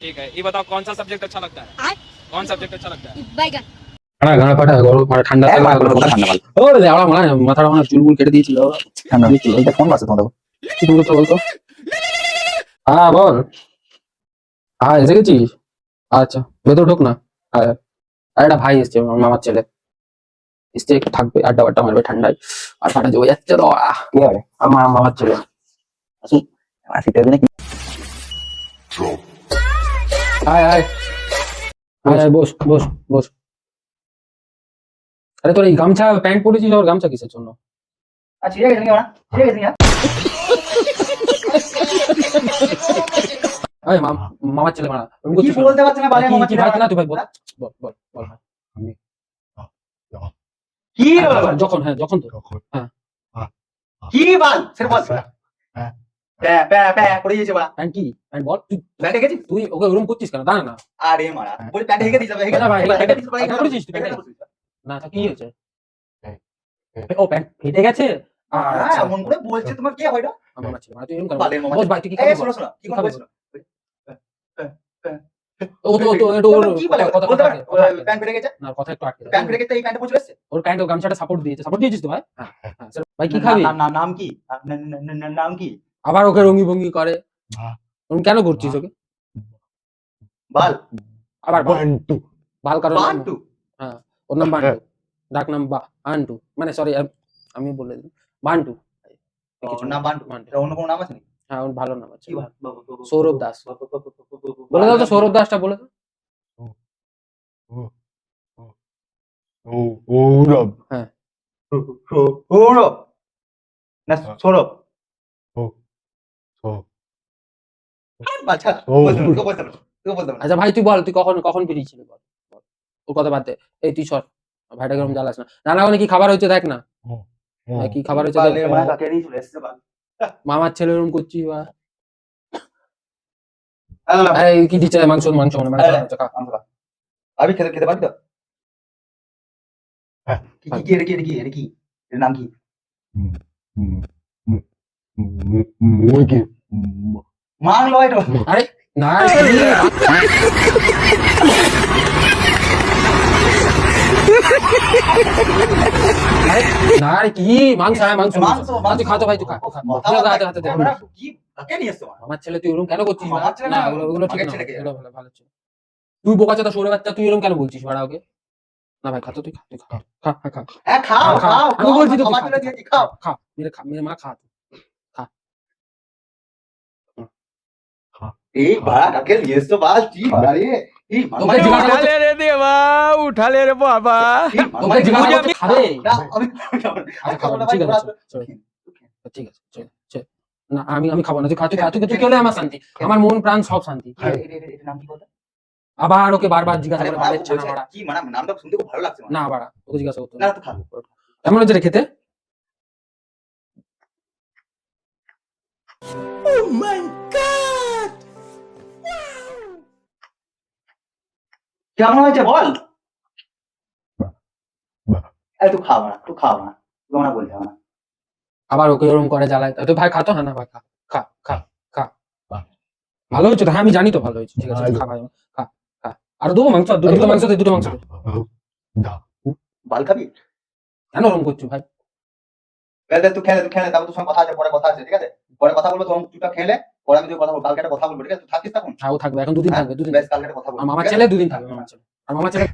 ठीक है, ये बताओ कौन सा सब्जेक्ट अच्छा लगता है? कौन सब्जेक्ट अच्छा लगता है? बैगन। গানা ফাটা গরম মানে ঠান্ডা ওরে আমার মানে মাথাটা মানে চুলগুলো কেটে দিয়েছিল ঠান্ডা দিয়েছিল এটা কোন বাসে তোমাদের? কি তুমি তো বলতো হ্যাঁ বল হ্যাঁ এসে গেছিস আচ্ছা ভেতর ঢোক না আর একটা ভাই এসছে আমার মামার ছেলে এসছে একটু থাকবে আড্ডা বাড্ডা মারবে ঠান্ডায় আর ফাটা জমে যাচ্ছে তো কি হবে? আমার মামার ছেলে আসুন আমার শীতের দিনে কি আয় আয় আয় আয় বস বস বস আরে তোর এই গামছা প্যান্ট পরেছিস আর গামছা কিসের জন্য ছিঁড়ে গেছে নাকি ওরা? ছিঁড়ে গেছে নাকি? আয় মামার ছেলে মারা কি বলতে পারছে না বালে মামা কি ভাই না তুই ভাই বল বল বল বল ভাই কি হলো? যখন হ্যাঁ যখন তো হ্যাঁ কি বল সেটা বল। প্যা প্যা প্যা করে দিয়েছে বড়া। প্যান্ট কি প্যান্ট বল তুই প্যান্টে গেছিস? তুই ওকে ওরকম করছিস কেন দাঁড়া না আরে মারা বলি প্যান্টে হেগে দিছ হেগে না ভাই, হেগে দিছ এটা করেছিস তুই প্যান্টে? না তা কি হয়েছে ও প্যান্ট ফেটে গেছে আচ্ছা মন করে বলছে তোমার কি হয় না? মামার ছেলে মারা তুই এরকম কেন বালের মামা। বল ভাই তুই কি এই খাবি শোনো শোনো কি কথা বলছ? ও তো একটু ওর কি বলে কথা বলতে কথা পারে? প্যান্ট ফেটে গেছে? না কথা একটু আটকে প্যান্ট ফেটে গেছে এই প্যান্টে পৌঁছে গেছে? ওর প্যান্ট ও গামছাটা সাপোর্ট দিয়েছিস তো ভাই হ্যাঁ হ্যাঁ ভাই কি খাবি নাম কি? নাম কি? আবার ওকে রঙি ভঙ্গি করে ওরকম কেন করছিস ওকে বাল আবার বান্টু বাল কারণ বান্টু হ্যাঁ ওর নাম বান্টু ডাক নাম বান্টু মানে সরি আমি বলে দিই বান্টু নাম বান্টু এটা অন্য কোনো নাম আছে নাকি? হ্যাঁ ওর ভালো নাম আছে কি সৌরভ দাস বলে দাও তো সৌরভ দাসটা বলে দাও সৌরভ হ্যাঁ সৌরভ না সৌরভ আচ্ছা বলতে বলতে বলতে আচ্ছা ভাই তুই বল তুই কখন কখন বেরিয়েছিলি বল বল। ওর কথা বাদ দে এই তুই সর ভাইটাকে এরকম জ্বালাস না রান্না করে কি খাবার হচ্ছে দেখ না কি খাবার হচ্ছে দেখ। বালের মারা কাকে নিয়ে চলে এসেছে বাল। মামার ছেলে এরকম করছিস বা আল্লাহ এই কি দিচ্ছে মাংস মাংস মানে মাংস আচ্ছা, খা। আমি খেতে খেতে পারি তো? হ্যাঁ। কি কি কি এটা কি এটা কি এর নাম কি? মুরগি মাং লয় তো আরে না না রে কি মাংস হ্যাঁ মাংস মাংস, তুই খা তো ভাই তুই খা খা। হাতে হাতে দে। আমরা কি কাকে নিয়ে এসেছো? আমার ছেলে তুই এরকম কেন করছিস আমার ছেলে না না, ওগুলো ঠিক আগের না ছেলেকে। এগুলো ভালো ভালো ছিল তুই বোকাচা তো সরে বাচ্চা তুই এরকম কেন বলছিস ভাড়া ওকে না ভাই খা তো তুই খা তুই খা খা খা খা হ্যাঁ খাও খা। খাও আমি বলছি তো তুই আমার খা, ছেলে তুই দিয়েছি খাও খা মেরে মা খা তুই। এই বাড়া কাকে নিয়ে এসেছো বাল কি বাড়া রে এই ওকে জিজ্ঞাসা করতে- उठा ले रे देवा उठा ले रे बाबा ওকে জিজ্ঞাসা করতে খাবে আমি আচ্ছা খাবো না, ঠিক আছে চল, চল। ঠিক আছে চল, চল। না আমি খাবো না তুই খা তুই খা তুই তুই খেলে আমার শান্তি আমার মন প্রাণ সব শান্তি এর নাম কি বলতো? আবার ওকে বারবার জিজ্ঞাসা আরে করে বাবা বাড়ির ছানা বলছে, মারা কি মানে নামটা শুনতে খুব ভালো লাগছে না বাড়া ওকে জিজ্ঞাসা করতে না তো খা কেমন হচ্ছে রে খেতে কেমন হয়েছে বল এই তুই খাও না তুই খাও না তুই না বলতে হবে না আবার ওকে ওরকম করে জ্বালায় তো ভাই খা তো হ্যাঁ না ভাই খা খা খা খা ভালো হয়েছে তো হ্যাঁ আমি জানি তো ভালো হয়েছে ঠিক আছে খা ভাই খা খা আর দুটো মাংস দুটো মাংস দে দুটো মাংস দে বাল খাবি কেন ওরকম করছো ভাই তুই খেলে তারপর তোর সঙ্গে কথা আছে পরে কথা আছে ঠিক আছে পরে কথা বলবো তখন তুইটা খেলে পরে আমি তোর কথা বলবো কালকে একটা কথা বলবো ঠিক আছে তুই থাকিস তখন হ্যাঁ ও থাকবে এখন দুদিন থাকবে দুদিন বেশ কালকে একটা কথা আর বলবো মামার ঠিক আছে? ছেলে দুদিন থাকবে মামার ছেলে আর মামার ছেলে